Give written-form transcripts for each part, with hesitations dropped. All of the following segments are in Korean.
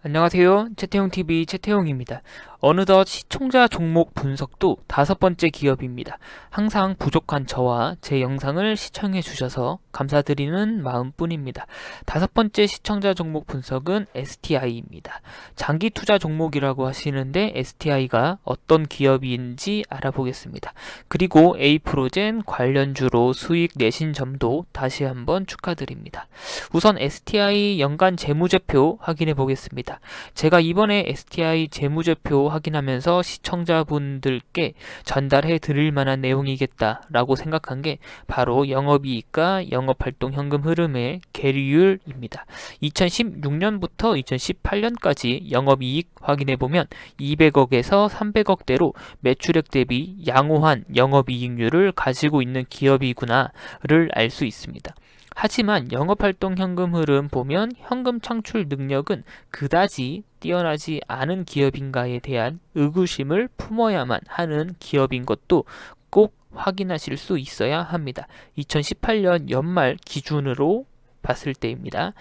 안녕하세요. 채태용TV 채태용입니다. 어느덧 시청자 종목 분석도 5번째 기업입니다. 항상 부족한 저와 제 영상을 시청해 주셔서 감사드리는 마음뿐입니다. 5번째 시청자 종목 분석은 STI입니다. 장기 투자 종목이라고 하시는데 STI가 어떤 기업인지 알아보겠습니다. 그리고 A프로젠 관련주로 수익 내신 점도 다시 한번 축하드립니다. 우선 STI 연간 재무제표 확인해 보겠습니다. 제가 이번에 STI 재무제표 확인하면서 시청자분들께 전달해 드릴 만한 내용이겠다라고 생각한 게 바로 영업이익과 영업활동 현금 흐름의 계리율입니다. 2016년부터 2018년까지 영업이익 확인해 보면 200억에서 300억대로 매출액 대비 양호한 영업이익률을 가지고 있는 기업이구나를 알 수 있습니다. 하지만 영업활동 현금 흐름 보면 현금 창출 능력은 그다지 뛰어나지 않은 기업인가에 대한 의구심을 품어야만 하는 기업인 것도 꼭 확인하실 수 있어야 합니다. 2018년 연말 기준으로 봤을 때입니다.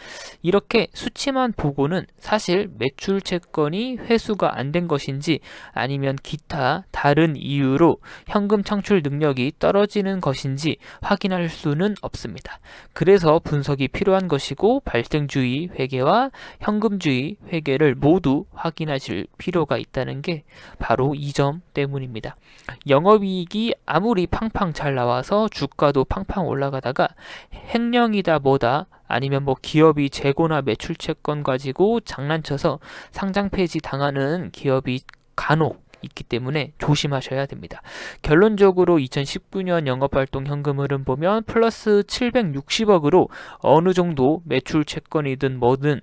이렇게 수치만 보고는 사실 매출 채권이 회수가 안 된 것인지 아니면 기타 다른 이유로 현금 창출 능력이 떨어지는 것인지 확인할 수는 없습니다. 그래서 분석이 필요한 것이고 발생주의 회계와 현금주의 회계를 모두 확인하실 필요가 있다는 게 바로 이 점 때문입니다. 영업이익이 아무리 팡팡 잘 나와서 주가도 팡팡 올라가다가 횡령이다 뭐다 아니면 기업이 재고나 매출 채권 가지고 장난쳐서 상장 폐지 당하는 기업이 간혹 있기 때문에 조심하셔야 됩니다. 결론적으로 2019년 영업활동 현금 흐름 보면 플러스 760억으로 어느 정도 매출 채권이든 뭐든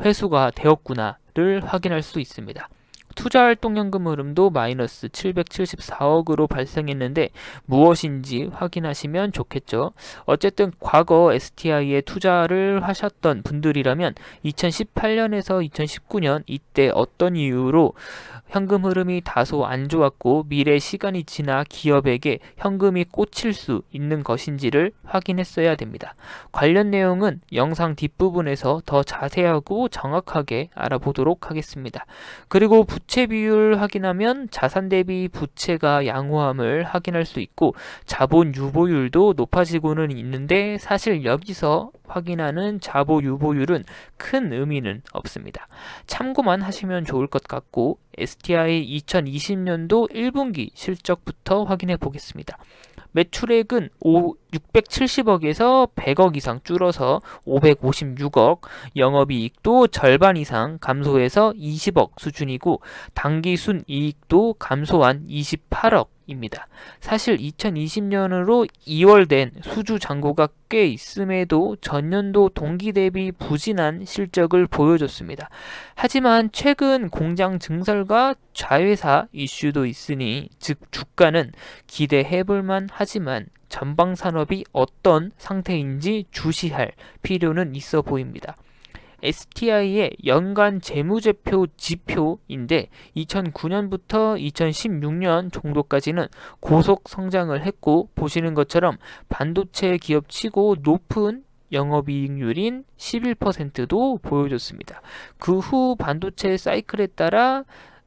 회수가 되었구나를 확인할 수 있습니다. 투자활동 현금 흐름도 마이너스 774억으로 발생했는데 무엇인지 확인하시면 좋겠죠. 어쨌든 과거 STI에 투자를 하셨던 분들이라면 2018년에서 2019년 이때 어떤 이유로 현금 흐름이 다소 안 좋았고 미래 시간이 지나 기업에게 현금이 꽂힐 수 있는 것인지를 확인했어야 됩니다. 관련 내용은 영상 뒷부분에서 더 자세하고 정확하게 알아보도록 하겠습니다. 그리고 부채 비율 확인하면 자산 대비 부채가 양호함을 확인할 수 있고 자본 유보율도 높아지고는 있는데 사실 여기서 확인하는 자본 유보율은 큰 의미는 없습니다. 참고만 하시면 좋을 것 같고 STI 2020년도 1분기 실적부터 확인해 보겠습니다. 매출액은 670억에서 100억 이상 줄어서 556억, 영업이익도 절반 이상 감소해서 20억 수준이고 당기순이익도 감소한 28억입니다. 사실 2020년으로 2월 된 수주 잔고가 꽤 있음에도 전년도 동기 대비 부진한 실적을 보여줬습니다. 하지만 최근 공장 증설과 자회사 이슈도 있으니 즉 주가는 기대해볼만 하지만 전방 산업이 어떤 상태인지 주시할 필요는 있어 보입니다. STI의 연간 재무제표 지표인데 2009년부터 2016년 정도까지는 고속 성장을 했고 보시는 것처럼 반도체 기업치고 높은 영업이익률인 11%도 보여줬습니다. 그 후 반도체 사이클에 따라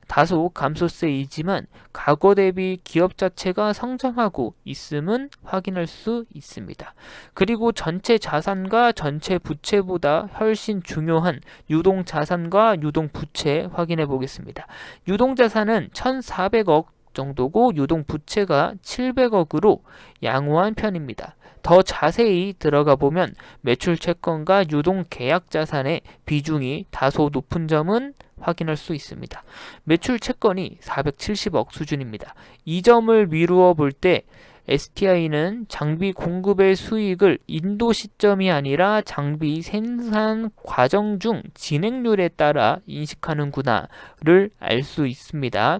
다소 감소세이지만 과거 대비 기업 자체가 성장하고 있음은 확인할 수 있습니다. 그리고 전체 자산과 전체 부채보다 훨씬 중요한 유동 자산과 유동 부채 확인해 보겠습니다. 유동 자산은 1,400억 정도고 유동 부채가 700억으로 양호한 편입니다. 더 자세히 들어가 보면 매출 채권과 유동 계약 자산의 비중이 다소 높은 점은 확인할 수 있습니다. 매출 채권이 470억 수준입니다. 이 점을 미루어 볼 때 STI는 장비 공급의 수익을 인도 시점이 아니라 장비 생산 과정 중 진행률에 따라 인식하는구나를 알 수 있습니다.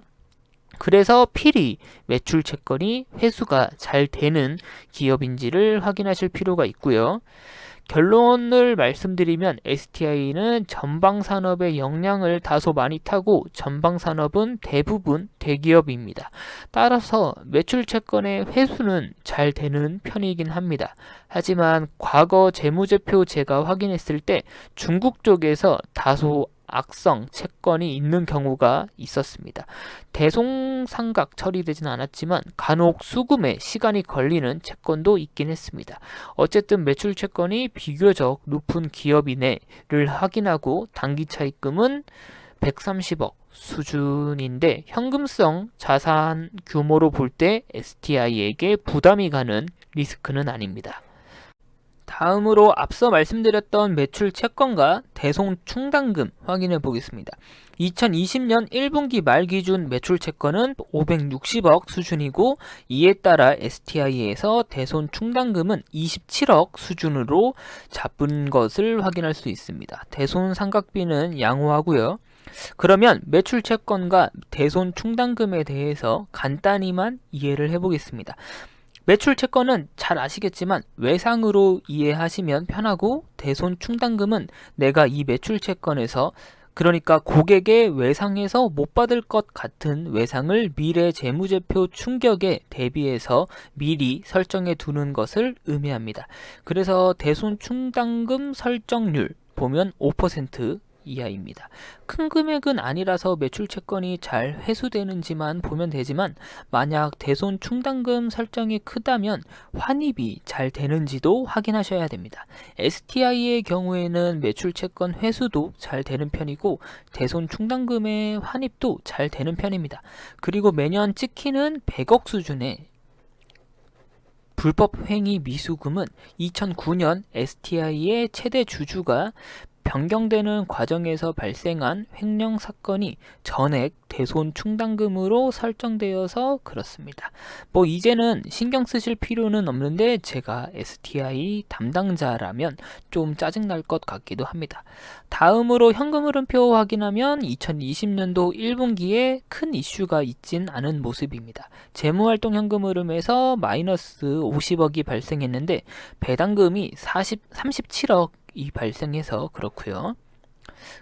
그래서 필히 매출 채권이 회수가 잘 되는 기업인지를 확인하실 필요가 있고요. 결론을 말씀드리면 STI는 전방산업의 영향을 다소 많이 타고 전방산업은 대부분 대기업입니다. 따라서 매출 채권의 회수는 잘 되는 편이긴 합니다. 하지만 과거 재무제표 제가 확인했을 때 중국 쪽에서 다소 악성 채권이 있는 경우가 있었습니다. 대송상각 처리되지는 않았지만 간혹 수금에 시간이 걸리는 채권도 있긴 했습니다. 어쨌든 매출 채권이 비교적 높은 기업이네를 확인하고 단기 차입금은 130억 수준인데 현금성 자산 규모로 볼 때 STI에게 부담이 가는 리스크는 아닙니다. 다음으로 앞서 말씀드렸던 매출 채권과 대손 충당금 확인해 보겠습니다. 2020년 1분기 말 기준 매출 채권은 560억 수준이고 이에 따라 STI에서 대손 충당금은 27억 수준으로 잡은 것을 확인할 수 있습니다. 대손 상각비는 양호하고요. 그러면 매출 채권과 대손 충당금에 대해서 간단히만 이해를 해보겠습니다. 매출 채권은 잘 아시겠지만 외상으로 이해하시면 편하고 대손 충당금은 내가 이 매출 채권에서 그러니까 고객의 외상에서 못 받을 것 같은 외상을 미래 재무제표 충격에 대비해서 미리 설정해 두는 것을 의미합니다. 그래서 대손 충당금 설정률 보면 5% 이하입니다. 큰 금액은 아니라서 매출 채권이 잘 회수되는지만 보면 되지만 만약 대손 충당금 설정이 크다면 환입이 잘 되는지도 확인하셔야 됩니다. STI의 경우에는 매출 채권 회수도 잘 되는 편이고 대손 충당금의 환입도 잘 되는 편입니다. 그리고 매년 찍히는 100억 수준의 불법 횡의 미수금은 2009년 STI의 최대 주주가 변경되는 과정에서 발생한 횡령 사건이 전액 대손 충당금으로 설정되어서 그렇습니다. 이제는 신경 쓰실 필요는 없는데 제가 STI 담당자라면 좀 짜증날 것 같기도 합니다. 다음으로 현금 흐름표 확인하면 2020년도 1분기에 큰 이슈가 있진 않은 모습입니다. 재무활동 현금 흐름에서 마이너스 50억이 발생했는데 배당금이 37억 이 발생해서 그렇고요.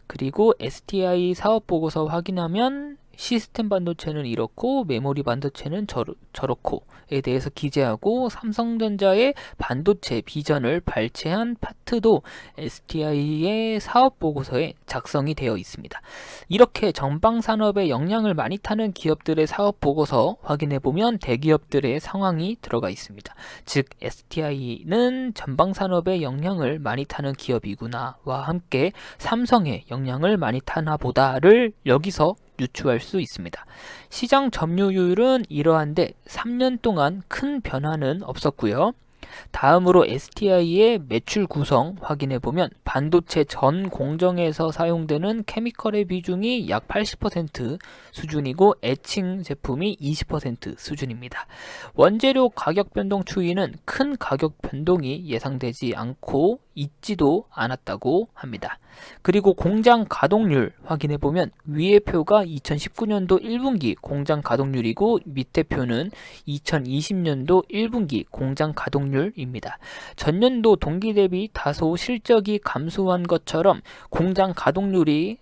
그리고 STI 사업보고서 확인하면 시스템 반도체는 이렇고 메모리 반도체는 저렇고에 대해서 기재하고 삼성전자의 반도체 비전을 발췌한 파트도 STI의 사업보고서에 작성이 되어 있습니다. 이렇게 전방산업에 영향을 많이 타는 기업들의 사업보고서 확인해보면 대기업들의 상황이 들어가 있습니다. 즉 STI는 전방산업에 영향을 많이 타는 기업이구나와 함께 삼성의 영향을 많이 타나 보다를 여기서 유추할 수 있습니다. 시장 점유율은 이러한데 3년 동안 큰 변화는 없었고요. 다음으로 STI의 매출 구성 확인해보면 반도체 전 공정에서 사용되는 케미컬의 비중이 약 80% 수준이고 애칭 제품이 20% 수준입니다. 원재료 가격 변동 추이는 큰 가격 변동이 예상되지 않고 있지도 않았다고 합니다. 그리고 공장 가동률 확인해보면 위의 표가 2019년도 1분기 공장 가동률이고 밑에 표는 2020년도 1분기 공장 가동률입니다. 전년도 동기 대비 다소 실적이 감소한 것처럼 공장 가동률이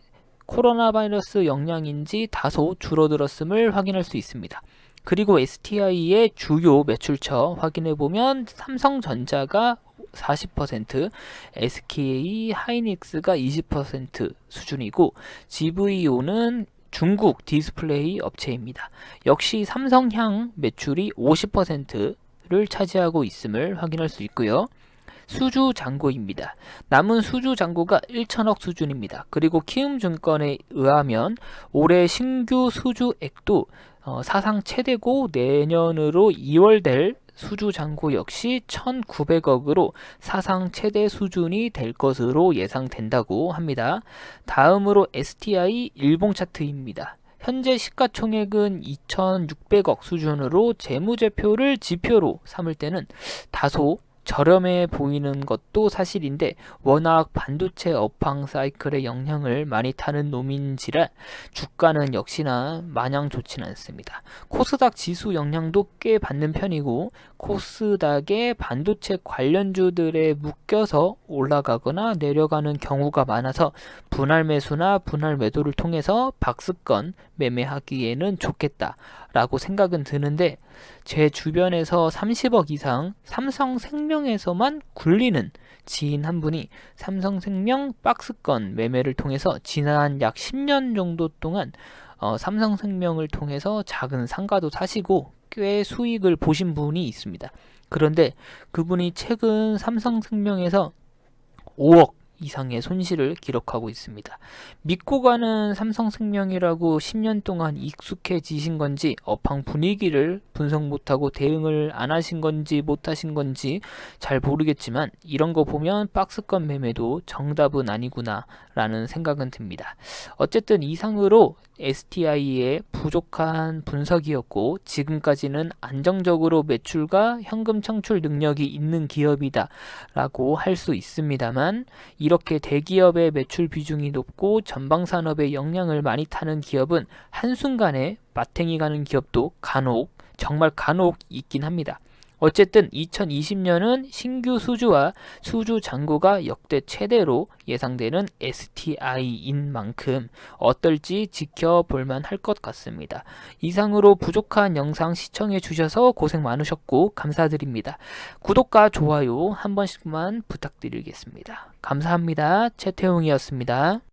코로나 바이러스 영향인지 다소 줄어들었음을 확인할 수 있습니다. 그리고 STI의 주요 매출처 확인해보면 삼성전자가 40%, SK 하이닉스가 20% 수준이고 GVO는 중국 디스플레이 업체입니다. 역시 삼성향 매출이 50%를 차지하고 있음을 확인할 수 있고요. 수주 잔고입니다. 남은 수주 잔고가 1천억 수준입니다. 그리고 키움증권에 의하면 올해 신규 수주액도 사상 최대고 내년으로 2월 될 수주 잔고 역시 1,900억으로 사상 최대 수준이 될 것으로 예상된다고 합니다. 다음으로 STI 일봉 차트입니다. 현재 시가총액은 2,600억 수준으로 재무제표를 지표로 삼을 때는 다소 저렴해 보이는 것도 사실인데 워낙 반도체 업황 사이클의 영향을 많이 타는 놈인지라 주가는 역시나 마냥 좋진 않습니다. 코스닥 지수 영향도 꽤 받는 편이고 코스닥의 반도체 관련주들에 묶여서 올라가거나 내려가는 경우가 많아서 분할 매수나 분할 매도를 통해서 박스권 매매하기에는 좋겠다라고 생각은 드는데 제 주변에서 30억 이상 삼성생명 삼성생명에서만 굴리는 지인 한 분이 삼성생명 박스권 매매를 통해서 지난 약 10년 정도 동안 삼성생명을 통해서 작은 상가도 사시고 꽤 수익을 보신 분이 있습니다. 그런데 그분이 최근 삼성생명에서 5억 이상의 손실을 기록하고 있습니다. 믿고 가는 삼성생명이라고 10년 동안 익숙해지신 건지 업황 분위기를 분석 못하고 대응을 안 하신 건지 못하신 건지 잘 모르겠지만 이런 거 보면 박스권 매매도 정답은 아니구나 라는 생각은 듭니다. 어쨌든 이상으로 STI의 부족한 분석이었고 지금까지는 안정적으로 매출과 현금 창출 능력이 있는 기업이다 라고 할 수 있습니다만 이렇게 대기업의 매출 비중이 높고 전방산업의 영향을 많이 타는 기업은 한순간에 마탱이 가는 기업도 간혹 정말 간혹 있긴 합니다. 어쨌든 2020년은 신규 수주와 수주 잔고가 역대 최대로 예상되는 STI인 만큼 어떨지 지켜볼만 할 것 같습니다. 이상으로 부족한 영상 시청해 주셔서 고생 많으셨고 감사드립니다. 구독과 좋아요 한 번씩만 부탁드리겠습니다. 감사합니다. 최태용이었습니다.